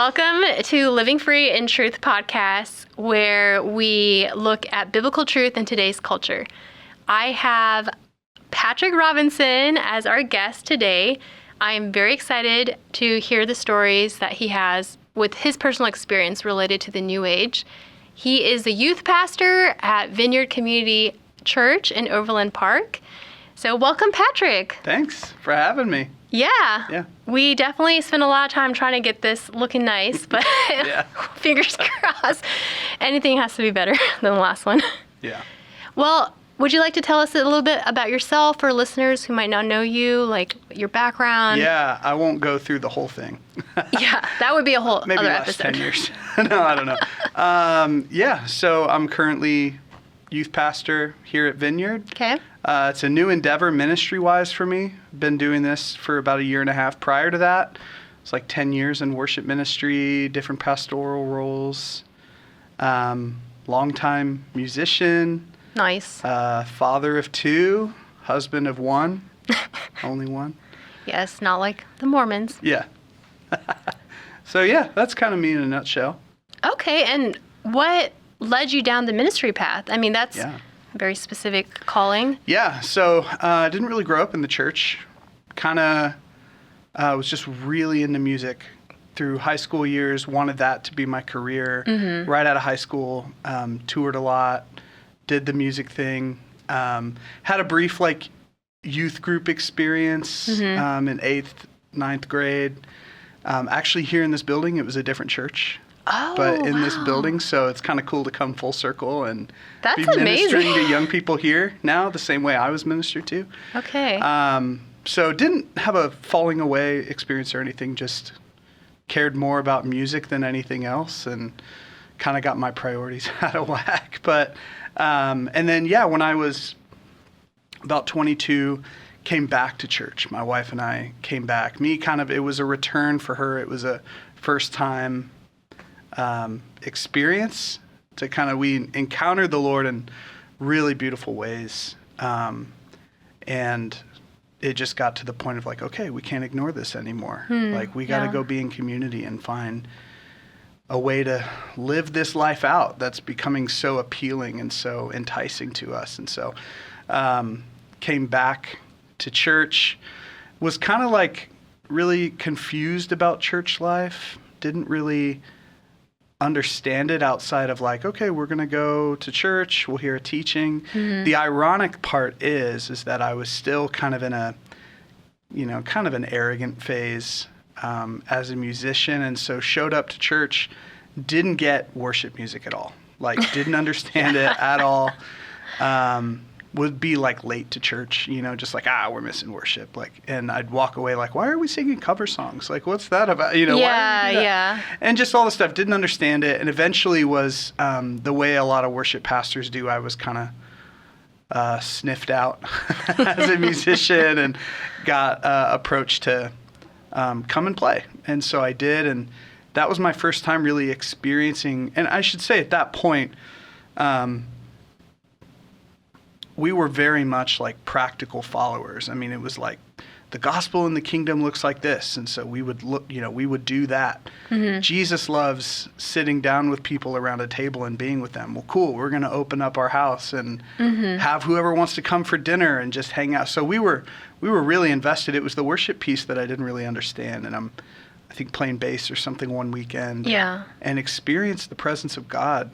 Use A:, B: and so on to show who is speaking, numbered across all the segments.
A: Welcome to Living Free in Truth podcast, where we look at biblical truth in today's culture. I have Patrick Robinson as our guest today. I am very excited to hear the stories that he has with his personal experience related to the New Age. He is the youth pastor at Vineyard Community Church in Overland Park. So welcome, Patrick.
B: Thanks for having me.
A: Yeah. We definitely spent a lot of time trying to get this looking nice, but fingers crossed. Anything has to be better than the last one.
B: Yeah.
A: Well, would you like to tell us a little bit about yourself for listeners who might not know you, like your background?
B: Yeah, I won't go through the whole thing.
A: Yeah, that would be a whole
B: Maybe
A: other
B: last
A: episode.
B: 10 years. No, I don't know. So I'm currently youth pastor here at Vineyard.
A: Okay.
B: It's a new endeavor ministry-wise for me. Been doing this for about a year and a half. Prior to that, it's like 10 years in worship ministry, different pastoral roles, longtime musician.
A: Nice.
B: Father of two, husband of one, only one.
A: Yes, not like the Mormons.
B: Yeah. So yeah, that's kind of me in a nutshell.
A: Okay, and what led you down the ministry path? I mean, that's
B: Yeah.
A: a very specific calling.
B: Yeah, so I didn't really grow up in the church. Kind of was just really into music through high school years, wanted that to be my career.
A: Mm-hmm.
B: Right out of high school, toured a lot, did the music thing. Had a brief youth group experience
A: Mm-hmm.
B: in 8th, 9th grade. Actually here in this building, it was a different church.
A: Oh,
B: But in this
A: wow.
B: building, so it's kind of cool to come full circle and
A: That's
B: be ministering
A: amazing.
B: to young people here now, the same way I was ministered to.
A: Okay.
B: So didn't have a falling away experience or anything, just cared more about music than anything else and kind of got my priorities out of whack. But, and then, when I was about 22, came back to church. My wife and I came back. It was a return for her. It was a first time experience to we encountered the Lord in really beautiful ways. And it just got to the point of okay, we can't ignore this anymore. We got to go be in community and find a way to live this life out that's becoming so appealing and so enticing to us. And so came back to church, was kind of really confused about church life, didn't really understand it outside of okay, we're going to go to church, we'll hear a teaching. Mm-hmm. The ironic part is that I was still kind of in a, kind of an arrogant phase as a musician. And so showed up to church, didn't get worship music at all. Didn't understand it at all. Would be late to church, just we're missing worship. And I'd walk away why are we singing cover songs? What's that about? Why are we doing that?
A: Yeah.
B: And just all the stuff, didn't understand it. And eventually was the way a lot of worship pastors do. I was kind of sniffed out as a musician and got approached to come and play. And so I did. And that was my first time really experiencing, and I should say at that point, we were very much practical followers. I mean, it was the gospel in the kingdom looks like this. And so we would we would do that. Mm-hmm. Jesus loves sitting down with people around a table and being with them. Well, cool. We're going to open up our house and have whoever wants to come for dinner and just hang out. So we were really invested. It was the worship piece that I didn't really understand. And I think playing bass or something one weekend. Yeah. And experienced the presence of God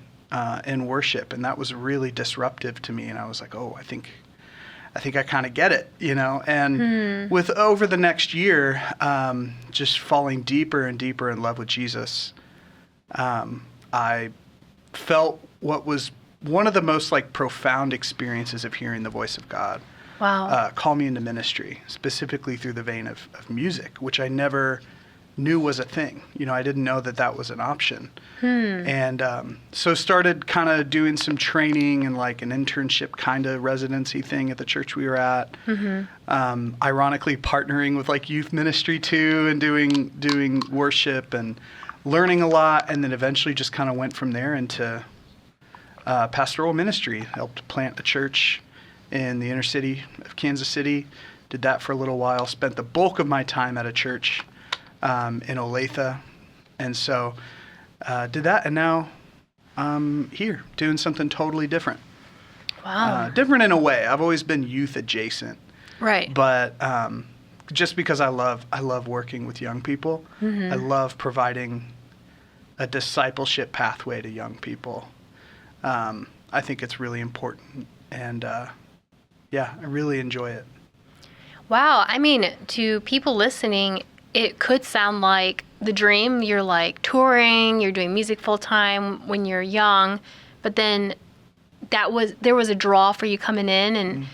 B: in worship, and that was really disruptive to me. And I was I think I kind of get it, And with over the next year, just falling deeper and deeper in love with Jesus, I felt what was one of the most profound experiences of hearing the voice of God.
A: Wow.
B: Call me into ministry, specifically through the vein of music, which I never knew was a thing. I didn't know that was an option. And so started kind of doing some training and an internship kind of residency thing at the church we were at. Mm-hmm. Ironically partnering with youth ministry too and doing worship and learning a lot, and then eventually just kind of went from there into pastoral ministry. Helped plant a church in the inner city of Kansas City. Did that for a little while. Spent the bulk of my time at a church in Olathe, And so did that, and now I'm here doing something totally different.
A: Wow.
B: Different in a way. I've always been youth adjacent.
A: Right.
B: But just because I love working with young people, I love providing a discipleship pathway to young people. I think it's really important, and I really enjoy it.
A: Wow. I mean, to people listening, it could sound like the dream. You're like touring, you're doing music full time when you're young, but then there was a draw for you coming in, and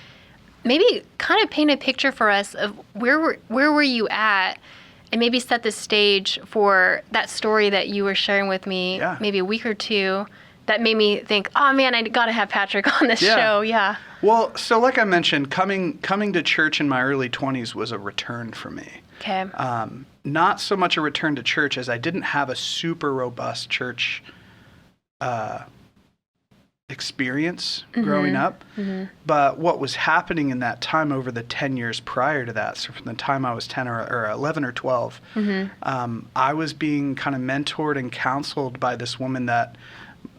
A: maybe kind of paint a picture for us of where were you at, and maybe set the stage for that story that you were sharing with me maybe a week or two that made me think, oh man, I got to have Patrick on this show. Yeah.
B: Well, so like I mentioned, coming to church in my early 20s was a return for me.
A: Okay.
B: Not so much a return to church as I didn't have a super robust church experience growing up. But what was happening in that time over the 10 years prior to that, so from the time I was 10 or 11 or 12, I was being kind of mentored and counseled by this woman that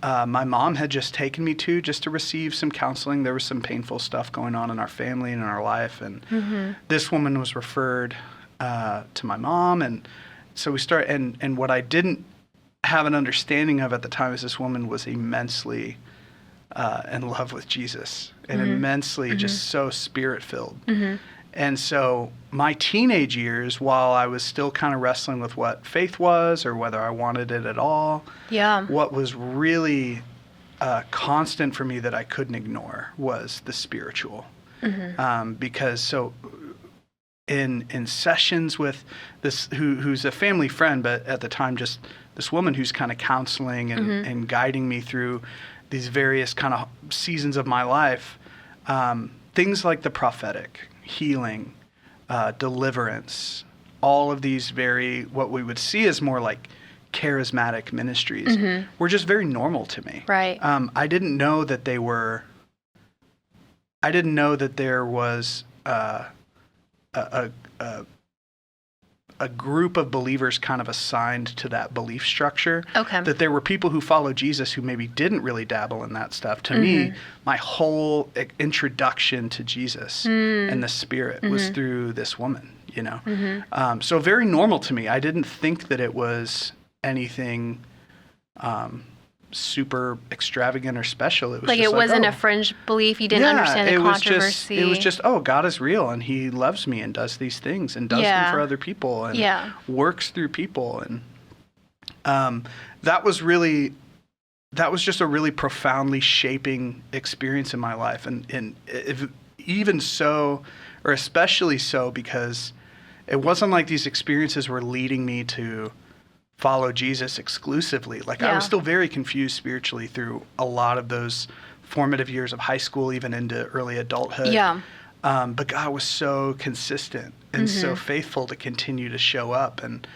B: my mom had just taken me to just to receive some counseling. There was some painful stuff going on in our family and in our life, and this woman was referred to my mom, and so we started, and what I didn't have an understanding of at the time is this woman was immensely in love with Jesus, and immensely just so spirit-filled. And so my teenage years, while I was still kind of wrestling with what faith was or whether I wanted it at all, what was really constant for me that I couldn't ignore was the spiritual. Because so in sessions with this, who's a family friend, but at the time just this woman who's kind of counseling and guiding me through these various kind of seasons of my life, things like the prophetic, healing, deliverance, all of these what we would see as more like charismatic ministries were just very normal to me.
A: Right.
B: I didn't know that there was a group of believers kind of assigned to that belief structure.
A: Okay.
B: That there were people who follow Jesus who maybe didn't really dabble in that stuff. To me, my whole introduction to Jesus and the Spirit was through this woman, you know. So very normal to me. I didn't think that it was anything super extravagant or special. It was
A: like
B: just
A: it wasn't a fringe belief. You didn't understand the controversy.
B: It was just, oh, God is real, and He loves me and does these things and does them for other people and works through people. And that was just a really profoundly shaping experience in my life. And even so, or especially so, because it wasn't like these experiences were leading me to follow Jesus exclusively. Like I was still very confused spiritually through a lot of those formative years of high school, even into early adulthood. But God was so consistent and so faithful to continue to show up. And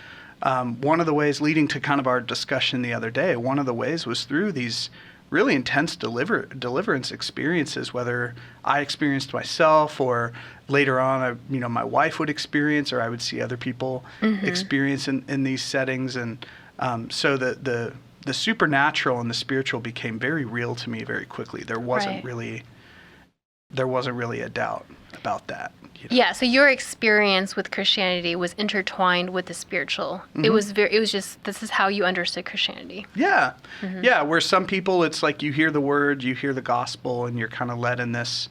B: one of the ways, leading to kind of our discussion the other day, one of the ways was through these really intense deliverance experiences, whether I experienced myself or later on, my wife would experience, or I would see other people experience in these settings. And so the supernatural and the spiritual became very real to me very quickly. There wasn't really a doubt about that. You know? Yeah.
A: So your experience with Christianity was intertwined with the spiritual. It was just, this is how you understood Christianity.
B: Yeah. Yeah. Where some people, it's like you hear the word, you hear the gospel, and you're kind of led in this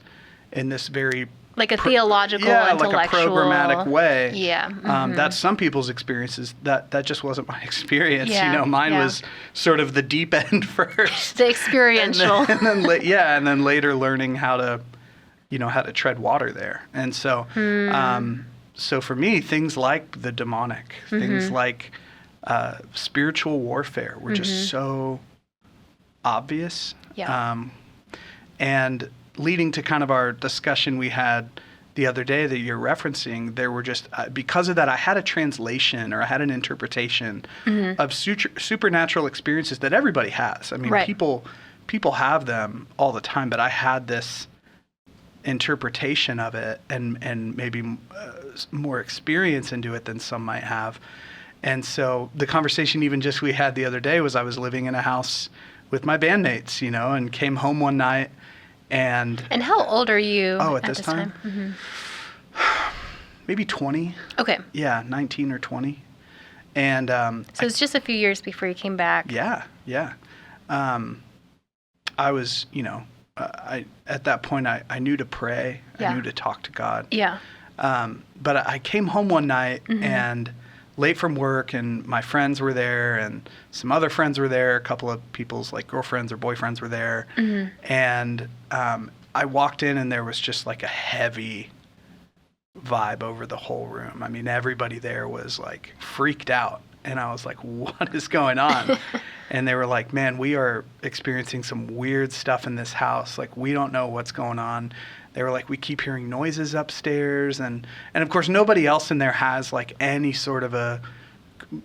B: very
A: like a theological, intellectual,
B: like a programmatic way.
A: Yeah.
B: That's some people's experiences. That just wasn't my experience. Mine was sort of the deep end first.
A: The experiential.
B: and then later learning how to tread water there. And so, so for me, things like the demonic, things like spiritual warfare were just so obvious.
A: Yeah.
B: And leading to kind of our discussion we had the other day that you're referencing, there were just, because of that, I had a translation or I had an interpretation of supernatural experiences that everybody has. I mean, people have them all the time, but I had this interpretation of it and maybe more experience into it than some might have. And so the conversation even just we had the other day was I was living in a house with my bandmates, and came home one night and
A: how old are you
B: at this time?
A: Mm-hmm.
B: Maybe 20.
A: Okay.
B: Yeah, 19 or 20. And
A: so it's just a few years before you came back.
B: Yeah. I was, at that point I knew to pray. I knew to talk to God.
A: Yeah.
B: But I came home one night and late from work, and my friends were there, and some other friends were there. A couple of people's like girlfriends or boyfriends were there, and I walked in, and there was just like a heavy vibe over the whole room. I mean, everybody there was like freaked out, and I was like, "What is going on?" And they were like, "Man, we are experiencing some weird stuff in this house. Like, we don't know what's going on." They were like, we keep hearing noises upstairs. And of course, nobody else in there has like any sort of a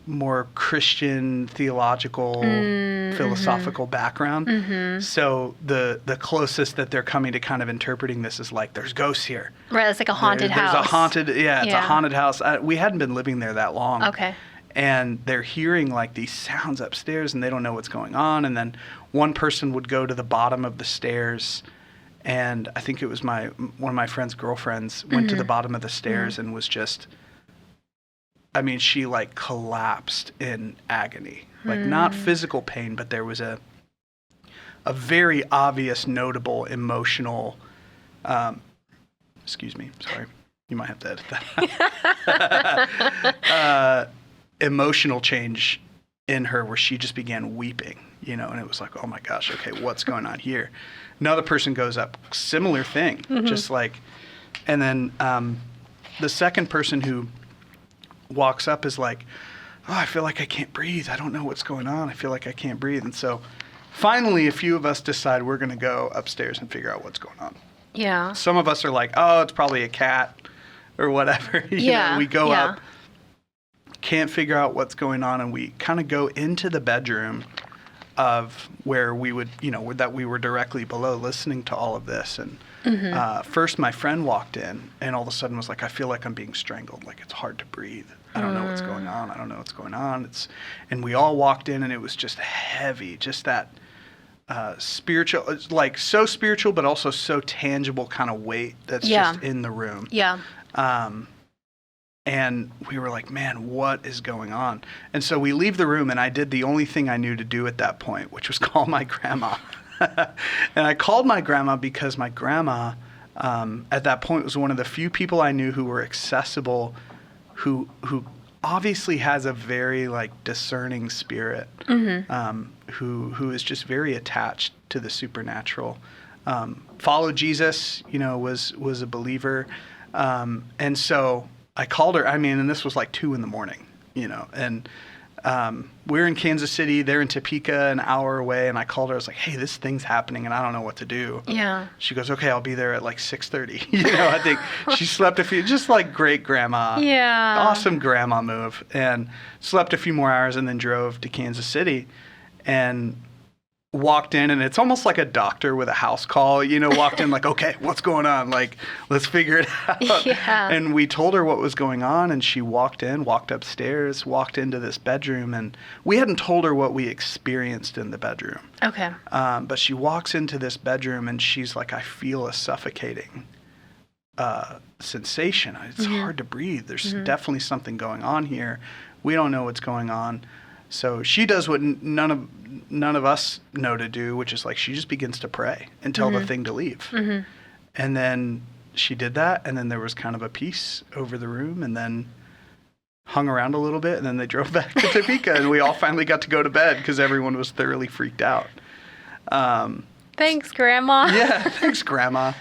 B: more Christian, theological, philosophical background. So the closest that they're coming to kind of interpreting this is like, there's ghosts here.
A: Right, it's like a haunted house.
B: There's a haunted, it's a haunted house. We hadn't been living there that long.
A: Okay.
B: And they're hearing like these sounds upstairs, and they don't know what's going on. And then one person would go to the bottom of the stairs, and I think it was one of my friend's girlfriends went to the bottom of the stairs and was just, I mean, she like collapsed in agony, like not physical pain, but there was a very obvious, notable emotional, excuse me, sorry, you might have to edit that, emotional change in her where she just began weeping, and it was like, oh my gosh, okay, what's going on here? Another person goes up, similar thing, just like, and then the second person who walks up is like, oh, I feel like I can't breathe. I don't know what's going on. I feel like I can't breathe. And so finally, a few of us decide we're going to go upstairs and figure out what's going on.
A: Yeah.
B: Some of us are like, oh, it's probably a cat or whatever. You know, we go up, can't figure out what's going on, and we kind of go into the bedroom of where we would, that we were directly below listening to all of this. And first my friend walked in and all of a sudden was like, I feel like I'm being strangled. Like, it's hard to breathe. I don't know what's going on. I don't know what's going on. And we all walked in, and it was just heavy, just that spiritual, like so spiritual, but also so tangible kind of weight that's just in the room. Yeah. And we were like, man, what is going on? And so we leave the room, and I did the only thing I knew to do at that point, which was call my grandma. And I called my grandma because my grandma, at that point, was one of the few people I knew who were accessible, who obviously has a very like discerning spirit, who is just very attached to the supernatural. Followed Jesus, was a believer, and so I called her, and this was like 2 a.m, and we're in Kansas City, they're in Topeka, an hour away, and I called her, I was like, hey, this thing's happening, and I don't know what to do. Yeah. She goes, okay, I'll be there at like 6:30. I think she slept a few, just like great grandma. Yeah. Awesome grandma move, and slept a few more hours and then drove to Kansas City, and walked in, and it's almost like a doctor with a house call, walked in like, okay, what's going on? Like, let's figure it out. Yeah. And we told her what was going on, and she walked upstairs, walked into this bedroom, and we hadn't told her what we experienced in the bedroom. Okay. But she walks into this bedroom, and she's like, I feel a suffocating sensation. It's hard to breathe. There's definitely something going on here. We don't know what's going on. So she does what none of us know to do, which is like she just begins to pray and tell the thing to leave. And then she did that, and then there was kind of a peace over the room, and then hung around a little bit, and then they drove back to Topeka, and we all finally got to go to bed because everyone was thoroughly freaked out.
A: Thanks, Grandma.
B: Yeah, thanks, Grandma.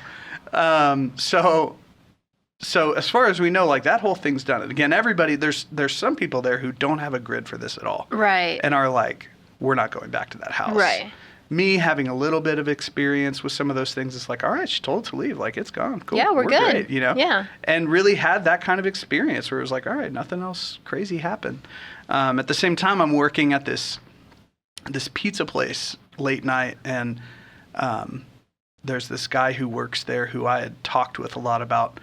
B: So as far as we know, like that whole thing's done. And again, everybody, there's some people there who don't have a grid for this at all. Right. And are like, we're not going back to that house. Right. Me having a little bit of experience with some of those things, it's like, all right, she told to leave. Like, it's gone. Cool. Yeah, we're good. Great, Yeah. And really had that kind of experience where it was like, all right, nothing else crazy happened. At the same time, I'm working at this pizza place late night, and there's this guy who works there who I had talked with a lot about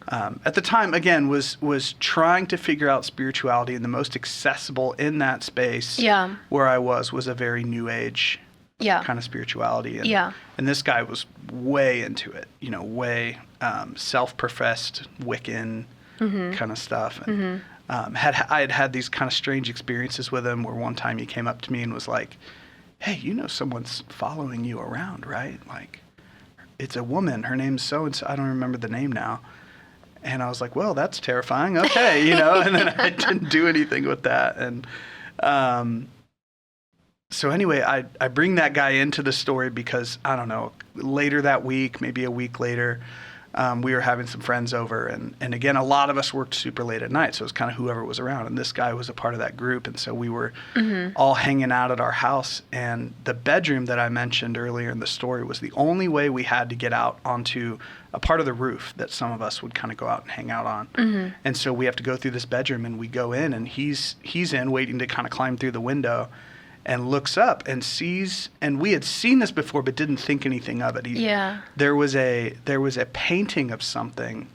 B: at the time, again, was trying to figure out spirituality, and the most accessible in that space where I was a very new age kind of spirituality. And this guy was way into it, way self-professed Wiccan kind of stuff. And I had these kind of strange experiences with him where one time he came up to me and was like, hey, someone's following you around, right? Like, it's a woman. Her name's so-and-so. I don't remember the name now. And I was like, well, that's terrifying. Okay, and then I didn't do anything with that. And so anyway, I bring that guy into the story because, I don't know, later that week, maybe a week later, we were having some friends over. And again, a lot of us worked super late at night, so it was kind of whoever was around. And this guy was a part of that group. And so we were all hanging out at our house. And the bedroom that I mentioned earlier in the story was the only way we had to get out onto a part of the roof that some of us would kind of go out and hang out on. And so we have to go through this bedroom, and we go in, and he's in waiting to kind of climb through the window, and looks up and sees, and we had seen this before but didn't think anything of it. There was a painting of something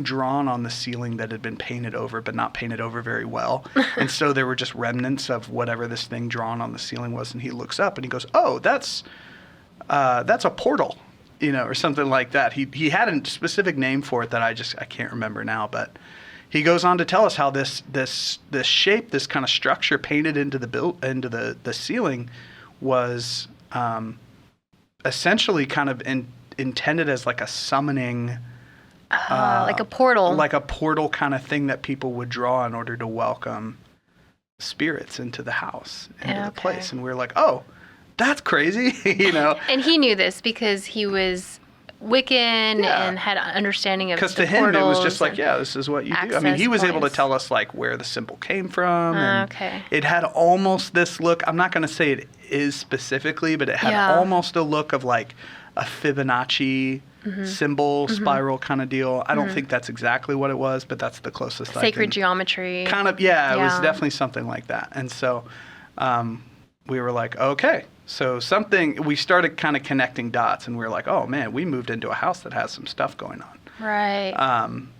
B: drawn on the ceiling that had been painted over but not painted over very well. And so there were just remnants of whatever this thing drawn on the ceiling was, and he looks up and he goes, oh, that's a portal, or something like that. He had a specific name for it that I can't remember now, but he goes on to tell us how this shape, this kind of structure painted into the ceiling, was essentially kind of intended as like a summoning,
A: like a portal
B: kind of thing that people would draw in order to welcome spirits into the house, into the place. And we were like, oh, that's crazy,
A: And he knew this because he was Wiccan and had an understanding of
B: because to him it was just like, this is what you do. I mean, he was able to tell us like where the symbol came from, and it had almost this look. I'm not going to say it is specifically, but it had almost a look of like a Fibonacci symbol spiral kind of deal. I don't think that's exactly what it was, but that's the closest.
A: Sacred geometry.
B: Kind of, it was definitely something like that. And so we were like, okay. So we started kind of connecting dots, and we were like, oh man, we moved into a house that has some stuff going on.
A: Right.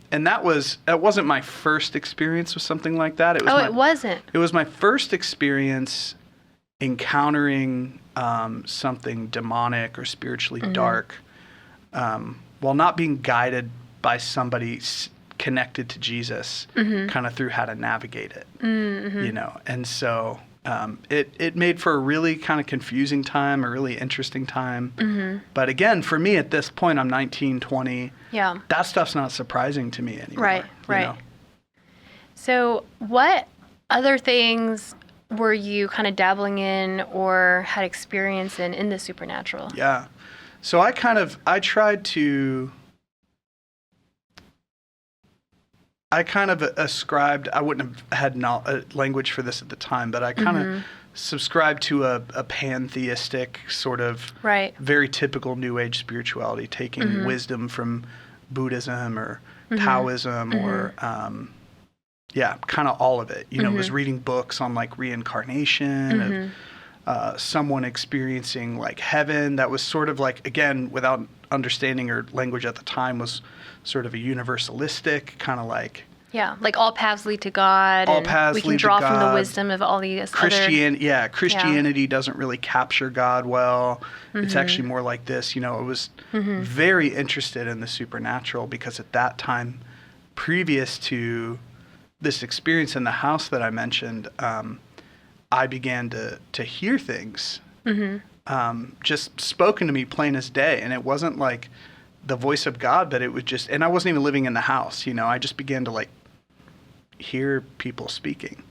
B: And that wasn't my first experience with something like that. It
A: wasn't.
B: It was my first experience encountering something demonic or spiritually dark, while not being guided by somebody connected to Jesus, kind of through how to navigate it, And so it made for a really kind of confusing time, a really interesting time. But again, for me at this point, I'm 19, 20.
A: Yeah.
B: That stuff's not surprising to me anymore.
A: Right. So what other things were you kind of dabbling in or had experience in the supernatural?
B: Yeah. So I kind of ascribed, I wouldn't have had language for this at the time, but I kind of subscribed to a pantheistic sort of very typical New Age spirituality, taking wisdom from Buddhism or Taoism or, kind of all of it. Was reading books on like reincarnation, of someone experiencing like heaven. That was sort of like, again, without understanding or language at the time, was sort of a universalistic kind of like
A: like all paths lead to God.
B: All paths lead to God.
A: We can draw from the wisdom of all these
B: Christianity doesn't really capture God well. It's actually more like this. I was very interested in the supernatural because at that time, previous to this experience in the house that I mentioned, I began to hear things just spoken to me plain as day. And it wasn't like the voice of God, but it was just, and I wasn't even living in the house, I just began to like hear people speaking,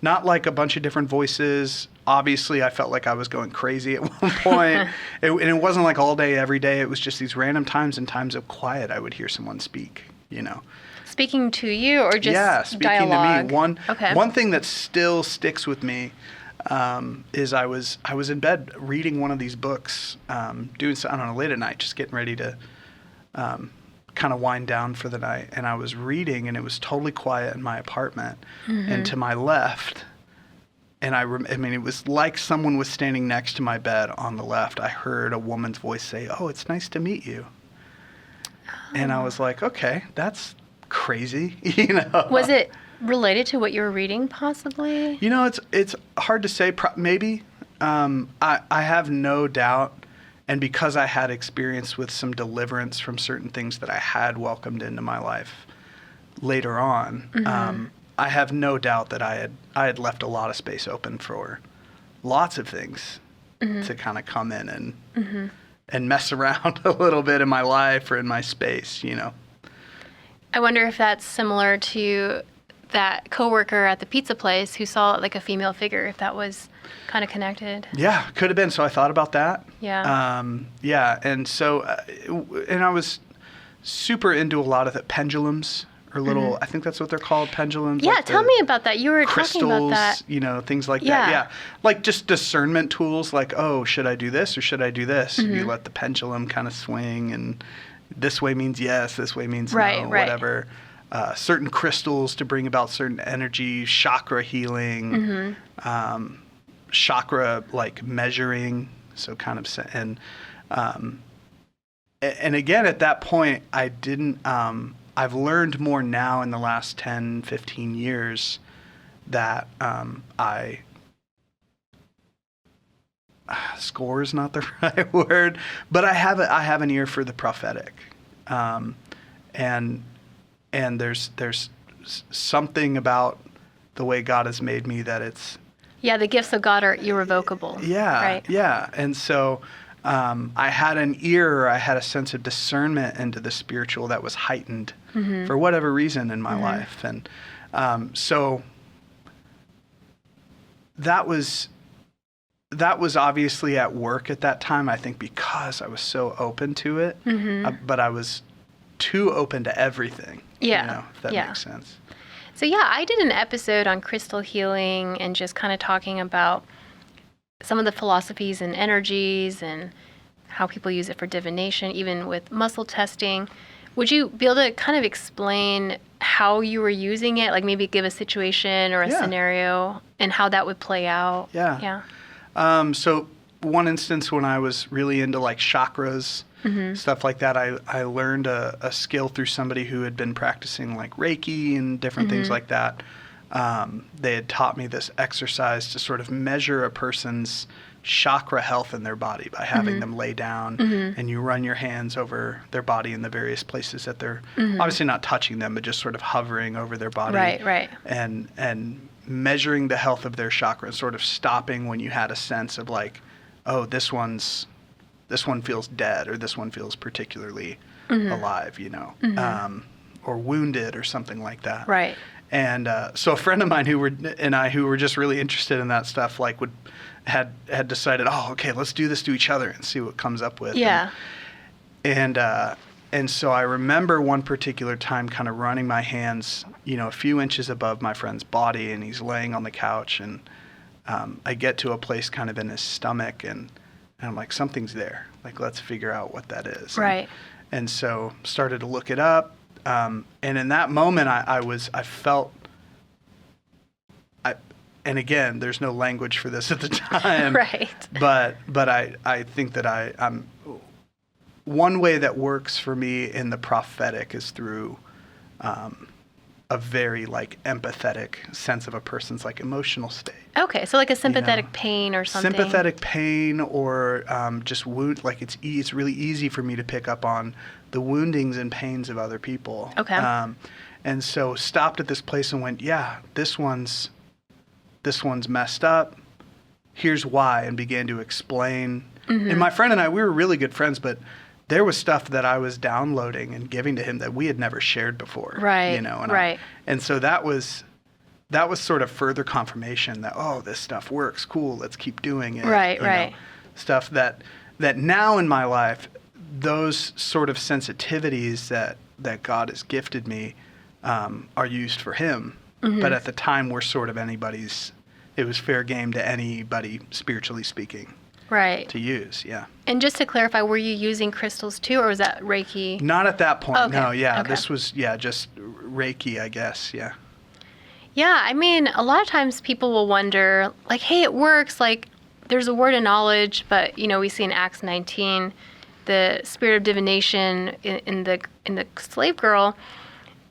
B: not like a bunch of different voices. Obviously I felt like I was going crazy at one point. And it wasn't like all day, every day. It was just these random times and times of quiet. I would hear someone speak,
A: Speaking to you or just
B: speaking
A: dialogue?
B: to me. One thing that still sticks with me is I was in bed reading one of these books, doing I don't know, late at night, just getting ready to kind of wind down for the night, and I was reading, and it was totally quiet in my apartment, and to my left, and I mean, it was like someone was standing next to my bed on the left. I heard a woman's voice say, "Oh, it's nice to meet you." And I was like, okay, that's crazy, you know.
A: Was it related to what you were reading, possibly?
B: You know, it's hard to say. Maybe. I have no doubt. And because I had experience with some deliverance from certain things that I had welcomed into my life later on, I have no doubt that I had left a lot of space open for lots of things to kind of come in and mess around a little bit in my life or in my space, you know.
A: I wonder if that's similar to that coworker at the pizza place who saw like a female figure, if that was kind of connected.
B: Yeah, could have been. So I thought about that.
A: Yeah.
B: Yeah. And so, and I was super into a lot of the pendulums or little, I think that's what they're called, pendulums.
A: Yeah,
B: like
A: tell me about that. You were
B: crystals,
A: talking about that.
B: you know, things like that. Yeah. Like just discernment tools like, oh, should I do this or should I do this? You let the pendulum kind of swing, and this way means yes, this way means no, whatever. Certain crystals to bring about certain energy, chakra healing, chakra like measuring. So kind of, and again, at that point, I didn't, I've learned more now in the last 10, 15 years that score is not the right word, but I have an ear for the prophetic. And there's something about the way God has made me that it's...
A: Yeah, the gifts of God are irrevocable.
B: Yeah,
A: right?
B: Yeah. And so I had an ear, I had a sense of discernment into the spiritual that was heightened for whatever reason in my life. And so that was obviously at work at that time, I think, because I was so open to it, but I was too open to everything.
A: Yeah.
B: You know, if that makes sense.
A: So yeah, I did an episode on crystal healing and just kind of talking about some of the philosophies and energies and how people use it for divination, even with muscle testing. Would you be able to kind of explain how you were using it, like maybe give a situation or a scenario and how that would play out?
B: Yeah. So one instance when I was really into like chakras, stuff like that, I learned a skill through somebody who had been practicing like Reiki and different things like that. They had taught me this exercise to sort of measure a person's chakra health in their body by having them lay down and you run your hands over their body in the various places that they're obviously not touching them, but just sort of hovering over their body.
A: Right.
B: And measuring the health of their chakra and sort of stopping when you had a sense of like, oh, this one feels dead or this one feels particularly alive, you know, or wounded or something like that.
A: Right.
B: And so a friend of mine who were just really interested in that stuff, like had decided, oh, okay, let's do this to each other and see what comes up with.
A: Yeah.
B: And so I remember one particular time kind of running my hands, you know, a few inches above my friend's body, and he's laying on the couch, and I get to a place kind of in his stomach, and I'm like, something's there. Like, let's figure out what that is.
A: Right.
B: And so started to look it up. And in that moment, I felt, and again, there's no language for this at the time.
A: Right.
B: But I think that I'm one way that works for me in the prophetic is through a very like empathetic sense of a person's like emotional state.
A: Okay, so like a sympathetic pain or something.
B: Sympathetic pain or just wound. Like it's really easy for me to pick up on the woundings and pains of other people.
A: Okay.
B: And so stopped at this place and went, yeah, this one's messed up. Here's why, and began to explain. And my friend and I, we were really good friends, but there was stuff that I was downloading and giving to him that we had never shared before.
A: Right.
B: You know, and so that was sort of further confirmation that, oh, this stuff works. Cool. Let's keep doing it.
A: Right.
B: You know, stuff that now in my life, those sort of sensitivities that God has gifted me are used for him. But at the time, we're sort of it was fair game to anybody, spiritually speaking.
A: Right.
B: To use, yeah.
A: And just to clarify, were you using crystals too, or was that Reiki?
B: Not at that point,
A: okay.
B: No, yeah.
A: Okay.
B: This was, just Reiki, I guess, yeah.
A: Yeah, I mean, a lot of times people will wonder, like, hey, it works, like, there's a word of knowledge, but, you know, we see in Acts 19, the spirit of divination in the slave girl,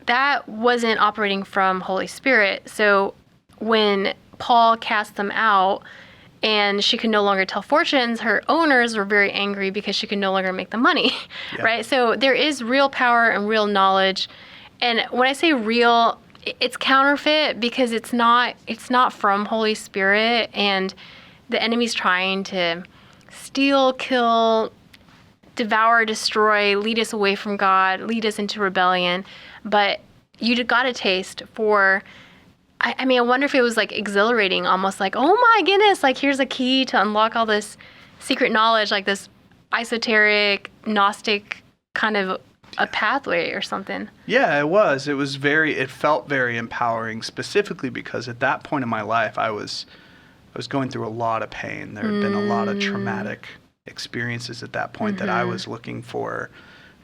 A: that wasn't operating from Holy Spirit. So when Paul cast them out and she could no longer tell fortunes, her owners were very angry because she could no longer make the money, right? So there is real power and real knowledge. And when I say real, it's counterfeit because it's not from Holy Spirit, and the enemy's trying to steal, kill, devour, destroy, lead us away from God, lead us into rebellion. But you got a taste for, I mean, I wonder if it was like exhilarating, almost like, oh my goodness, like here's a key to unlock all this secret knowledge, like this esoteric, Gnostic kind of a pathway or something.
B: Yeah, it was. It felt very empowering, specifically because at that point in my life, I was going through a lot of pain. There had been a lot of traumatic experiences at that point that I was looking for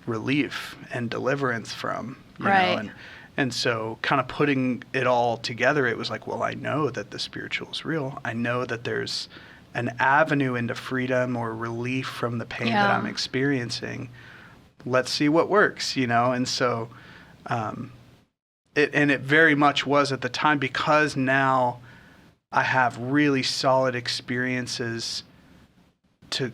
B: relief and deliverance from, you know, and so kind of putting it all together, it was like, well, I know that the spiritual is real. I know that there's an avenue into freedom or relief from the pain that I'm experiencing. Let's see what works, you know? And so, it very much was at the time, because now I have really solid experiences to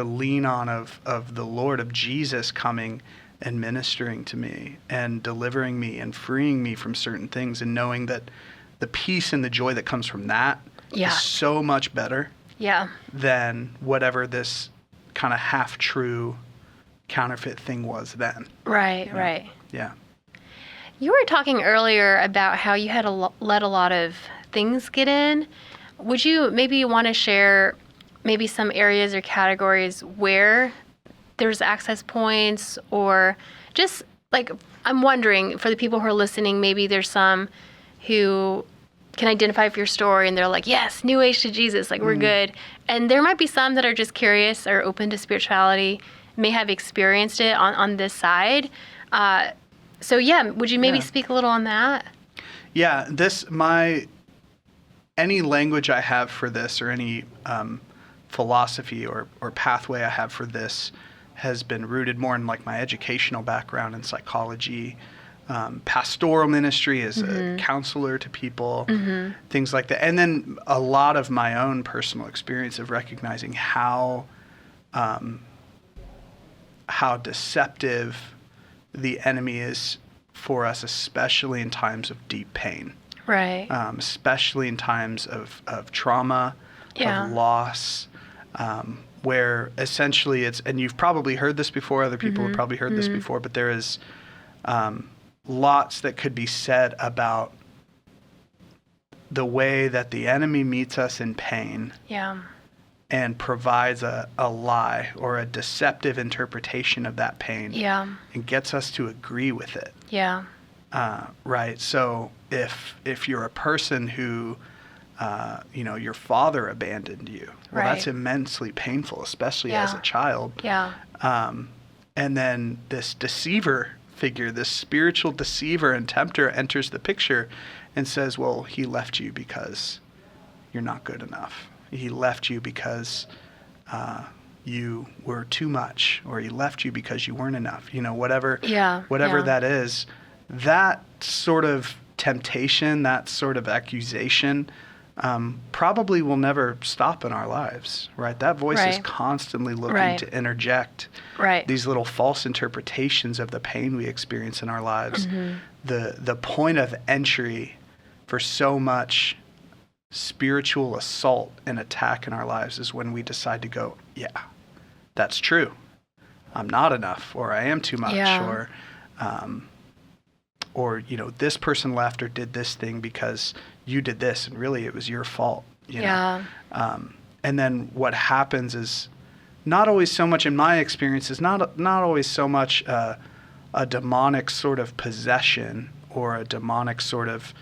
B: lean on of the Lord, of Jesus coming and ministering to me and delivering me and freeing me from certain things, and knowing that the peace and the joy that comes from that is so much better than whatever this kind of half-true counterfeit thing was then.
A: Right.
B: Yeah.
A: You were talking earlier about how you had let a lot of things get in. Would you maybe want to share maybe some areas or categories where there's access points, or just like, I'm wondering for the people who are listening, maybe there's some who can identify with your story and they're like, yes, new age to Jesus, like we're good. And there might be some that are just curious or open to spirituality, may have experienced it on this side. So yeah, would you maybe speak a little on that?
B: Yeah, any language I have for this, or any philosophy or pathway I have for this, has been rooted more in like my educational background in psychology, pastoral ministry as a counselor to people, things like that. And then a lot of my own personal experience of recognizing how deceptive the enemy is for us, especially in times of deep pain.
A: Right.
B: Especially in times of trauma, of loss, where essentially it's, and you've probably heard this before, other people have probably heard this before, but there is lots that could be said about the way that the enemy meets us in pain and provides a lie or a deceptive interpretation of that pain and gets us to agree with it. Right. So if you're a person who your father abandoned you, well, that's immensely painful, especially as a child. And then this deceiver figure, this spiritual deceiver and tempter, enters the picture and says, well, he left you because you're not good enough. He left you because you were too much, or he left you because you weren't enough. Whatever that is, that sort of temptation, that sort of accusation, probably will never stop in our lives, right? That voice is constantly looking to interject these little false interpretations of the pain we experience in our lives. The point of entry for so much spiritual assault and attack in our lives is when we decide to go, yeah, that's true. I'm not enough, or I am too much, or this person left or did this thing because you did this, and really it was your fault. You know? And then what happens is, not always so much, in my experience, is not always so much a demonic sort of possession, or a demonic sort of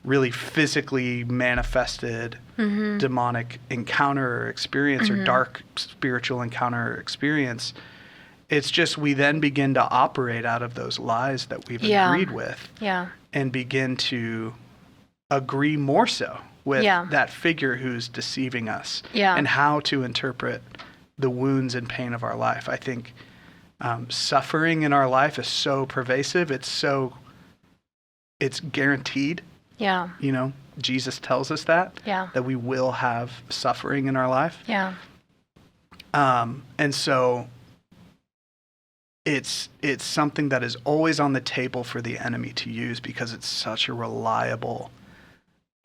B: really physically manifested demonic encounter or experience, or dark spiritual encounter or experience. It's just we then begin to operate out of those lies that we've agreed with, and begin to agree more so with that figure who's deceiving us, and how to interpret the wounds and pain of our life. I think suffering in our life is so pervasive. It's guaranteed.
A: Yeah.
B: You know, Jesus tells us that.
A: Yeah.
B: That we will have suffering in our life.
A: Yeah.
B: And so it's something that is always on the table for the enemy to use because it's such a reliable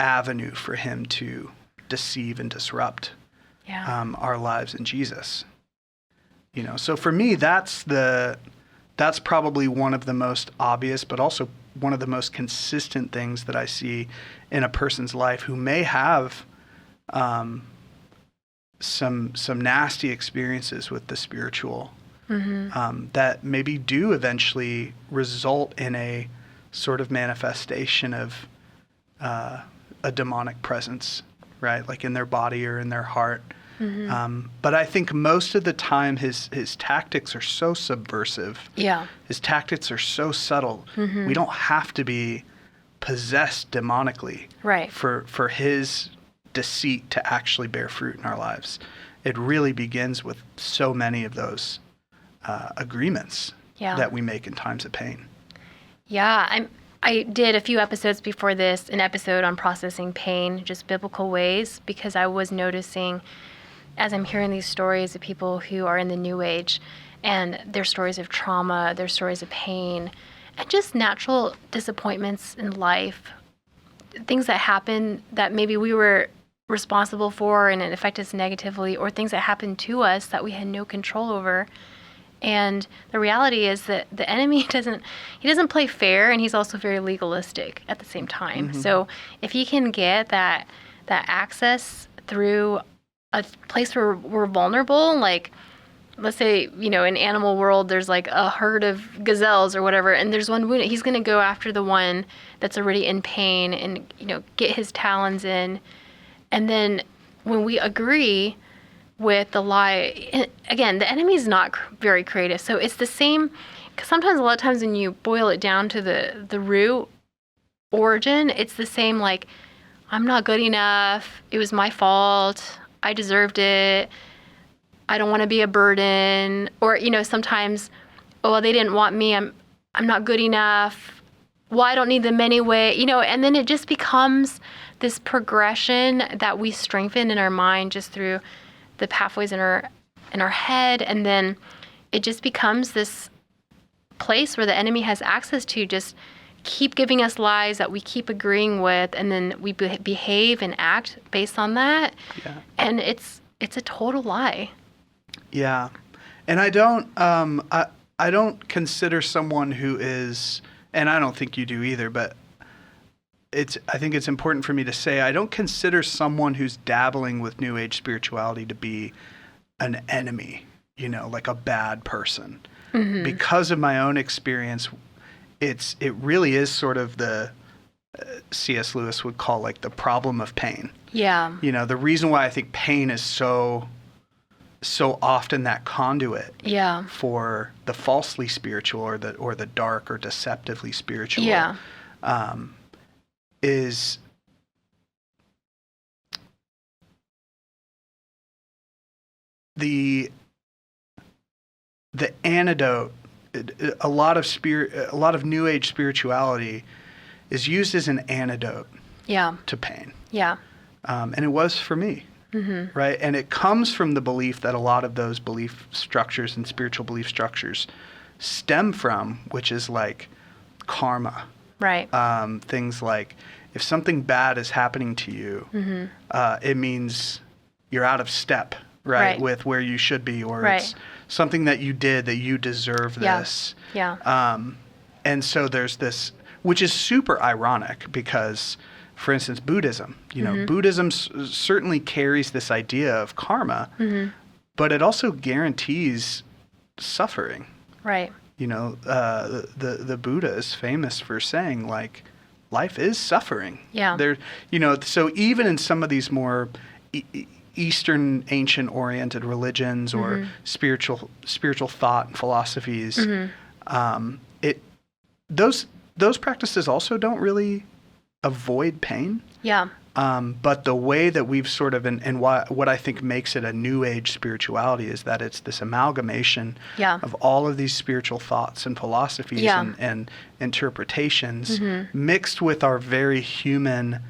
B: avenue for him to deceive and disrupt our lives in Jesus. You know, so for me, that's probably one of the most obvious, but also one of the most consistent things that I see in a person's life who may have some nasty experiences with the spiritual, that maybe do eventually result in a sort of manifestation of a demonic presence, right? Like in their body or in their heart. But I think most of the time his tactics are so subversive.
A: Yeah.
B: His tactics are so subtle. We don't have to be possessed demonically for his deceit to actually bear fruit in our lives. It really begins with so many of those agreements that we make in times of pain.
A: Yeah, I did a few episodes before this, an episode on processing pain, just biblical ways, because I was noticing as I'm hearing these stories of people who are in the New Age and their stories of trauma, their stories of pain, and just natural disappointments in life, things that happen that maybe we were responsible for and it affected us negatively, or things that happened to us that we had no control over. And the reality is that the enemy doesn't play fair, and he's also very legalistic at the same time. So if he can get that access through a place where we're vulnerable, like let's say, you know, in animal world, there's like a herd of gazelles or whatever, and there's one wounded, he's going to go after the one that's already in pain and, you know, get his talons in. And then when we agree with the lie, again, the enemy is not very creative. So it's the same, because sometimes, a lot of times when you boil it down to the root origin, it's the same, like, I'm not good enough, it was my fault, I deserved it, I don't want to be a burden. Or, you know, sometimes, oh, well, they didn't want me, I'm not good enough, well, I don't need them anyway, you know. And then it just becomes this progression that we strengthen in our mind just through the pathways in our head, and then it just becomes this place where the enemy has access to just keep giving us lies that we keep agreeing with, and then we behave and act based on that. Yeah. And it's a total lie. Yeah.
B: And I don't consider someone who is, and I don't think you do either, but I think it's important for me to say, I don't consider someone who's dabbling with New Age spirituality to be an enemy, you know, like a bad person. Because of my own experience, it really is sort of the C.S. Lewis would call like the problem of pain.
A: Yeah.
B: You know, the reason why I think pain is so often that conduit for the falsely spiritual or the dark or deceptively spiritual.
A: Yeah.
B: Is the antidote. A lot of New Age spirituality is used as an antidote to pain.
A: Yeah.
B: And it was for me. Right? And it comes from the belief that a lot of those belief structures and spiritual belief structures stem from, which is like karma.
A: Right.
B: Things like, if something bad is happening to you, it means you're out of step, right, with where you should be, or it's something that you did that you deserve this.
A: Yeah.
B: And so there's this, which is super ironic because, for instance, Buddhism, you know, Buddhism certainly carries this idea of karma, but it also guarantees suffering.
A: Right.
B: You know, the Buddha is famous for saying, like, life is suffering.
A: Yeah.
B: There, you know, so even in some of these more Eastern ancient-oriented religions or spiritual thought and philosophies, those practices also don't really avoid pain.
A: Yeah.
B: But the way that we've sort of, and what I think makes it a new age spirituality is that it's this amalgamation of all of these spiritual thoughts and philosophies and interpretations mixed with our very human,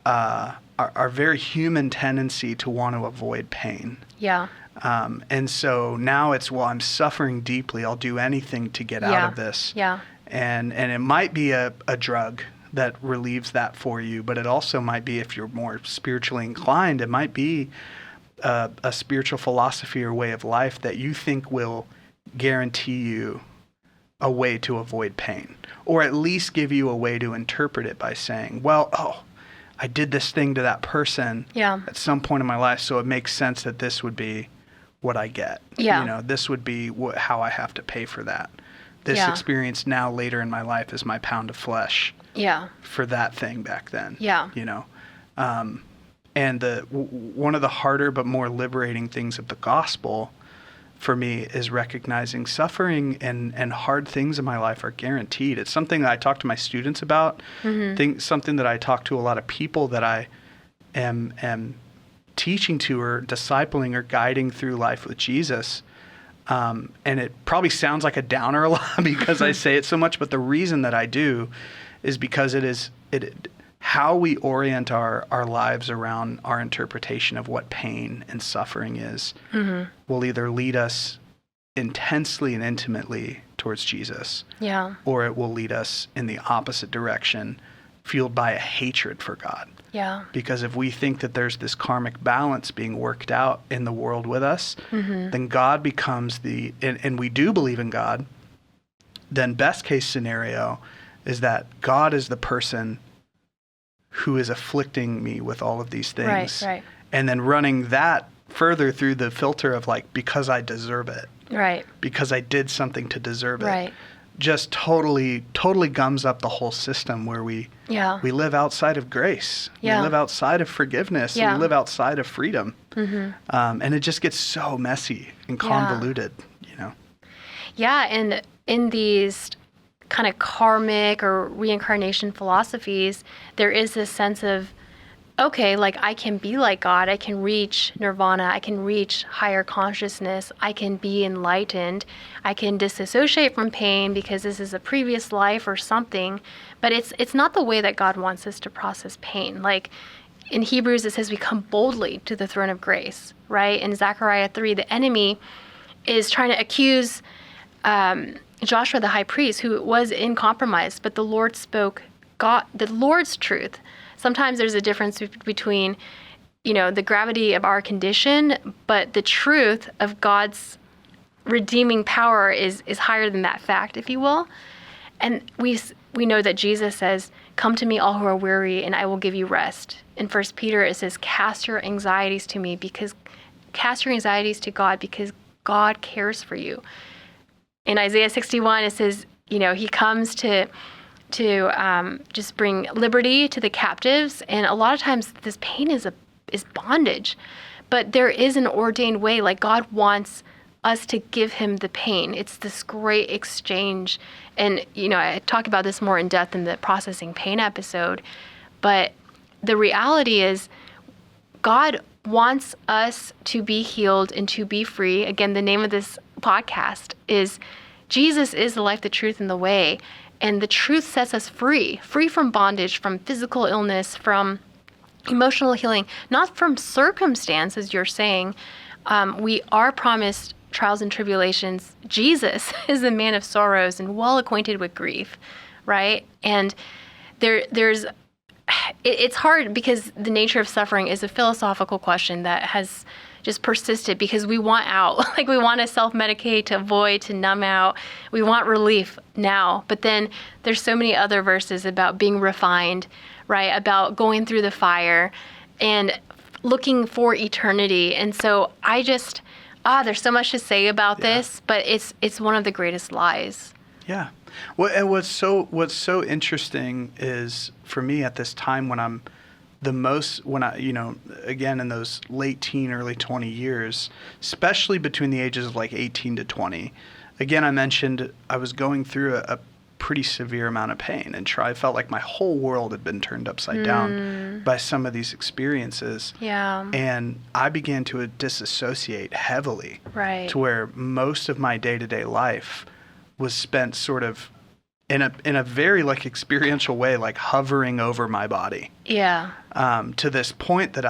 B: our very human tendency to want to avoid pain.
A: Yeah.
B: And so now it's, well, I'm suffering deeply. I'll do anything to get out of this.
A: Yeah.
B: And it might be a drug that relieves that for you, but it also might be, if you're more spiritually inclined, it might be a spiritual philosophy or way of life that you think will guarantee you a way to avoid pain, or at least give you a way to interpret it by saying, well, I did this thing to that person at some point in my life, so it makes sense that this would be what I get. This would be how I have to pay for that. This experience now later in my life is my pound of flesh for that thing back then. And one of the harder but more liberating things of the gospel for me is recognizing suffering and hard things in my life are guaranteed. It's something that I talk to my students about, something that I talk to a lot of people that I am teaching to or discipling or guiding through life with Jesus. And it probably sounds like a downer a lot because I say it so much, but the reason that I do is because how we orient our lives around our interpretation of what pain and suffering is will either lead us intensely and intimately towards Jesus, or it will lead us in the opposite direction, fueled by a hatred for God. Because if we think that there's this karmic balance being worked out in the world with us, then God becomes and we do believe in God, then best case scenario is that God is the person who is afflicting me with all of these things. Right. And then running that further through the filter of because I deserve it. Right. Because I did something to deserve it. Right. Just totally gums up the whole system where we live outside of grace. We live outside of forgiveness. We live outside of freedom. And it just gets so messy and convoluted,
A: and in these kind of karmic or reincarnation philosophies, there is this sense of, okay, I can be like God, I can reach nirvana, I can reach higher consciousness, I can be enlightened, I can disassociate from pain because this is a previous life or something, but it's not the way that God wants us to process pain. In Hebrews, it says we come boldly to the throne of grace, right? In Zechariah 3, the enemy is trying to accuse Joshua the high priest, who was in compromise, but the Lord spoke the Lord's truth. Sometimes there's a difference between, the gravity of our condition, but the truth of God's redeeming power is higher than that fact, if you will. And we know that Jesus says, "Come to me, all who are weary, and I will give you rest." In 1 Peter, it says, cast your anxieties to God because God cares for you. In Isaiah 61, it says, he comes to just bring liberty to the captives. And a lot of times this pain is bondage, but there is an ordained way. God wants us to give him the pain. It's this great exchange. And, I talk about this more in depth in the processing pain episode, but the reality is God wants us to be healed and to be free. Again, the name of this podcast is Jesus is the life, the truth, and the way. And the truth sets us free from bondage, from physical illness, from emotional healing, not from circumstance, as you're saying. We are promised trials and tribulations. Jesus is a man of sorrows and well acquainted with grief, right? And it's hard because the nature of suffering is a philosophical question that has just persisted because we want out. We want to self-medicate, to avoid, to numb out. We want relief now. But then there's so many other verses about being refined, right? About going through the fire and looking for eternity. And so I just, there's so much to say about this, but it's one of the greatest lies.
B: Yeah. Well, and what's so interesting is for me at this time when I'm again, in those late teen, early 20 years, especially between the ages of 18 to 20. Again, I mentioned I was going through pretty severe amount of pain and I felt like my whole world had been turned upside down by some of these experiences.
A: Yeah.
B: And I began to disassociate heavily.
A: Right.
B: To where most of my day-to-day life was spent sort of in a very like experiential way, like hovering over my body.
A: Yeah.
B: To this point that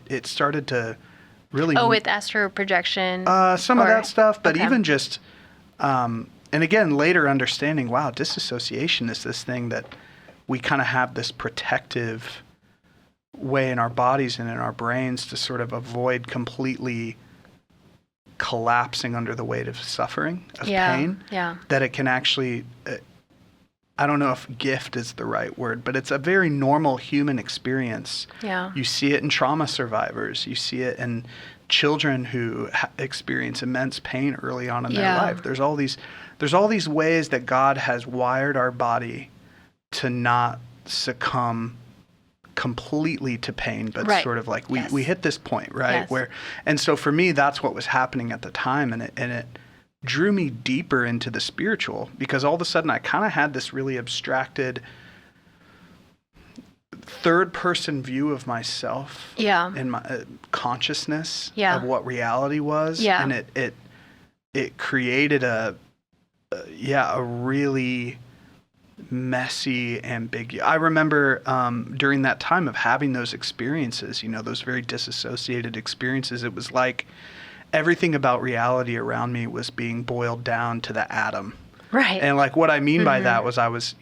B: it started to really...
A: Oh, with astral projection?
B: Some of that stuff, but even just... and again, later understanding, wow, disassociation is this thing that we kind of have this protective way in our bodies and in our brains to sort of avoid completely collapsing under the weight of suffering, of pain.
A: Yeah.
B: That it can actually... I don't know if gift is the right word, but it's a very normal human experience.
A: Yeah.
B: You see it in trauma survivors. You see it in children who experience immense pain early on in their life. There's all these ways that God has wired our body to not succumb completely to pain, but sort of like we hit this point, right?
A: Yes.
B: And so for me, that's what was happening at the time, and it drew me deeper into the spiritual, because all of a sudden I kind of had this really abstracted third person view of myself and my consciousness of what reality was. And it created a really messy, ambiguous. I remember during that time of having those experiences, those very disassociated experiences, it was like everything about reality around me was being boiled down to the atom.
A: Right.
B: And like what I mean by that was I was,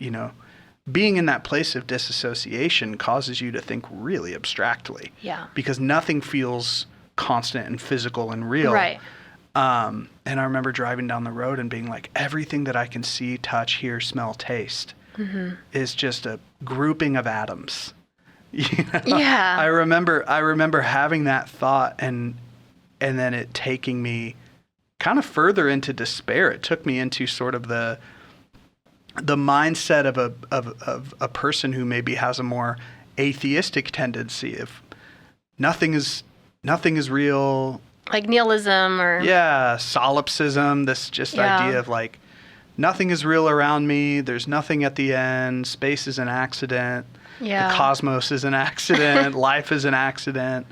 B: being in that place of disassociation causes you to think really abstractly.
A: Yeah.
B: Because nothing feels constant and physical and real.
A: Right.
B: And I remember driving down the road and being like, everything that I can see, touch, hear, smell, taste is just a grouping of atoms.
A: Yeah.
B: I remember having that thought and then it taking me kind of further into despair. It took me into sort of the mindset of a person who maybe has a more atheistic tendency of nothing is real.
A: Like nihilism or...
B: Yeah, solipsism, this just idea of like, nothing is real around me, there's nothing at the end, space is an accident, the cosmos is an accident, life is an accident,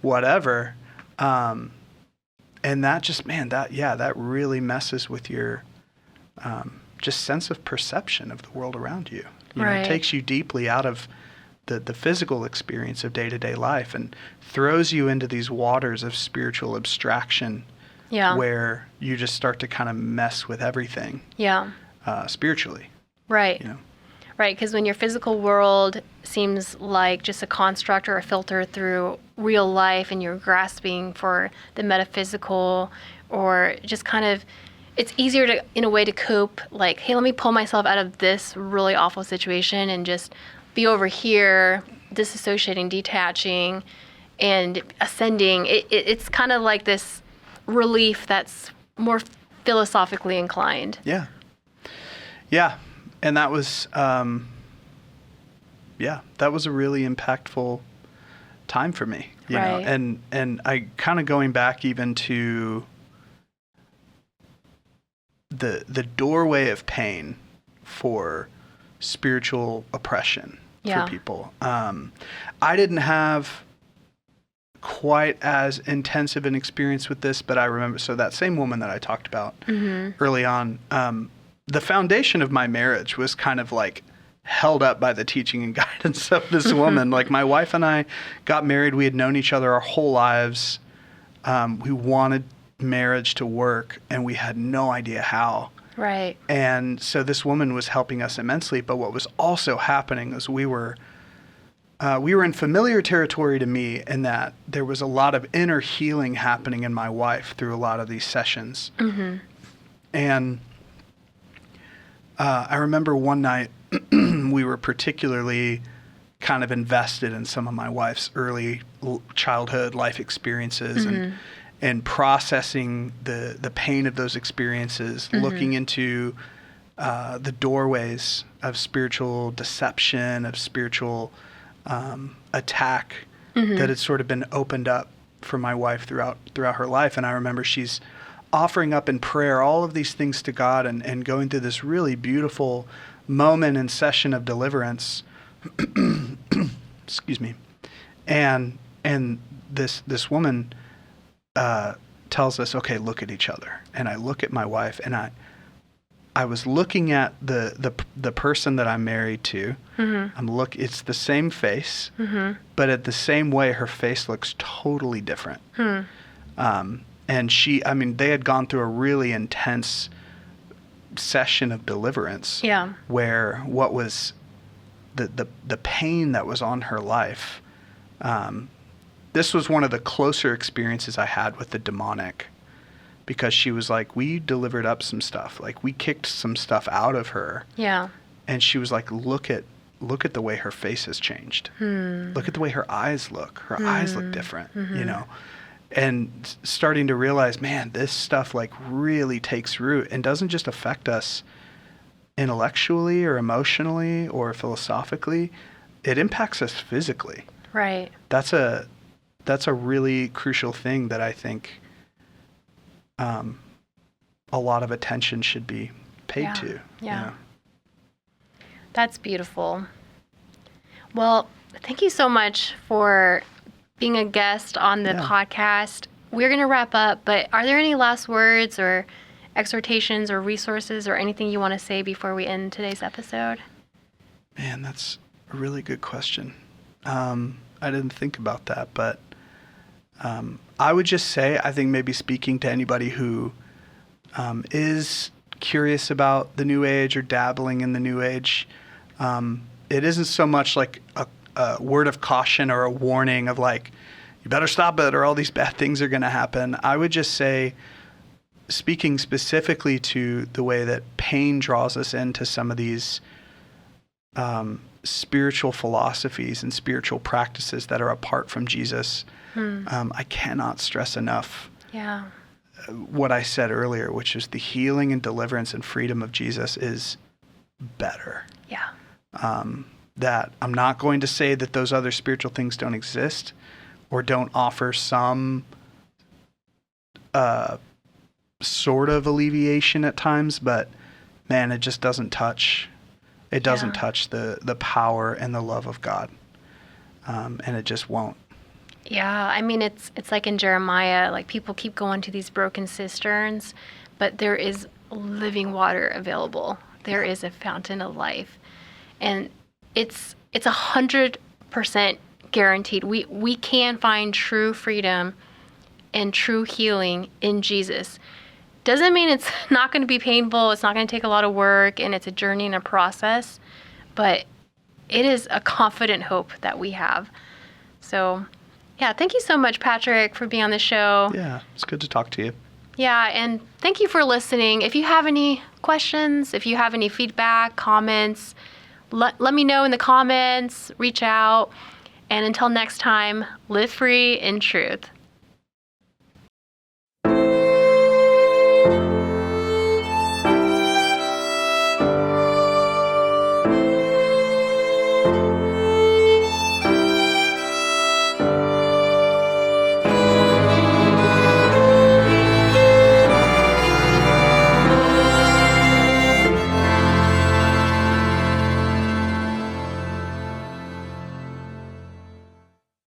B: whatever. And that just, that really messes with your just sense of perception of the world around you. It takes you deeply out of the physical experience of day-to-day life and throws you into these waters of spiritual abstraction where you just start to kind of mess with everything spiritually.
A: Right. Right, because when your physical world seems like just a construct or a filter through real life and you're grasping for the metaphysical or just kind of, it's easier to, in a way, to cope, like, hey, let me pull myself out of this really awful situation and just be over here, disassociating, detaching, and ascending. It's kind of like this relief that's more philosophically inclined. Yeah.
B: Yeah. And that was, that was a really impactful time for me, you know, and I kind of going back even to the doorway of pain for spiritual oppression for people. I didn't have quite as intensive an experience with this, but I remember, so that same woman that I talked about early on, the foundation of my marriage was kind of like held up by the teaching and guidance of this woman. Like my wife and I got married. We had known each other our whole lives. We wanted marriage to work and we had no idea how.
A: Right.
B: And so this woman was helping us immensely. But what was also happening is we were in familiar territory to me in that there was a lot of inner healing happening in my wife through a lot of these sessions. And I remember one night we were particularly kind of invested in some of my wife's early childhood life experiences and processing the pain of those experiences, looking into the doorways of spiritual deception, of spiritual attack that had sort of been opened up for my wife throughout her life. And I remember she's offering up in prayer all of these things to God and going through this really beautiful moment and session of deliverance. Excuse me. And this woman tells us, okay, look at each other. And I look at my wife, and I was looking at the person that I'm married to. Mm-hmm. It's the same face, mm-hmm. but at the same way, her face looks totally different. And they had gone through a really intense session of deliverance. Yeah. Where what was the pain that was on her life, this was one of the closer experiences I had with the demonic, because she was like, we delivered up some stuff. Like, we kicked some stuff out of her. Yeah. And she was like, look at the way her face has changed. Look at the way her eyes look. Her eyes look different, you know? And starting to realize, man, this stuff like really takes root and doesn't just affect us intellectually or emotionally or philosophically. It impacts us physically. Right. That's a really crucial thing that I think a lot of attention should be paid to. Yeah. You know?
A: That's beautiful. Well, thank you so much for being a guest on the podcast. We're going to wrap up, but are there any last words or exhortations or resources or anything you want to say before we end today's episode?
B: Man, that's a really good question. I didn't think about that, but I would just say, I think maybe speaking to anybody who is curious about the New Age or dabbling in the New Age, it isn't so much like a word of caution or a warning of like, you better stop it or all these bad things are going to happen. I would just say, speaking specifically to the way that pain draws us into some of these spiritual philosophies and spiritual practices that are apart from Jesus, I cannot stress enough what I said earlier, which is the healing and deliverance and freedom of Jesus is better. Yeah. That I'm not going to say that those other spiritual things don't exist or don't offer some sort of alleviation at times, but man, it just doesn't touch. It doesn't touch the power and the love of God, and it just won't.
A: Yeah, I mean, it's like in Jeremiah, like people keep going to these broken cisterns, but there is living water available. There is a fountain of life, and it's 100% guaranteed. We can find true freedom and true healing in Jesus. Doesn't mean it's not going to be painful. It's not going to take a lot of work, and it's a journey and a process, but it is a confident hope that we have. So, yeah, thank you so much, Patrick, for being on the show.
B: Yeah, it's good to talk to you.
A: Yeah, and thank you for listening. If you have any questions, if you have any feedback, comments, let me know in the comments, reach out. And until next time, live free in truth.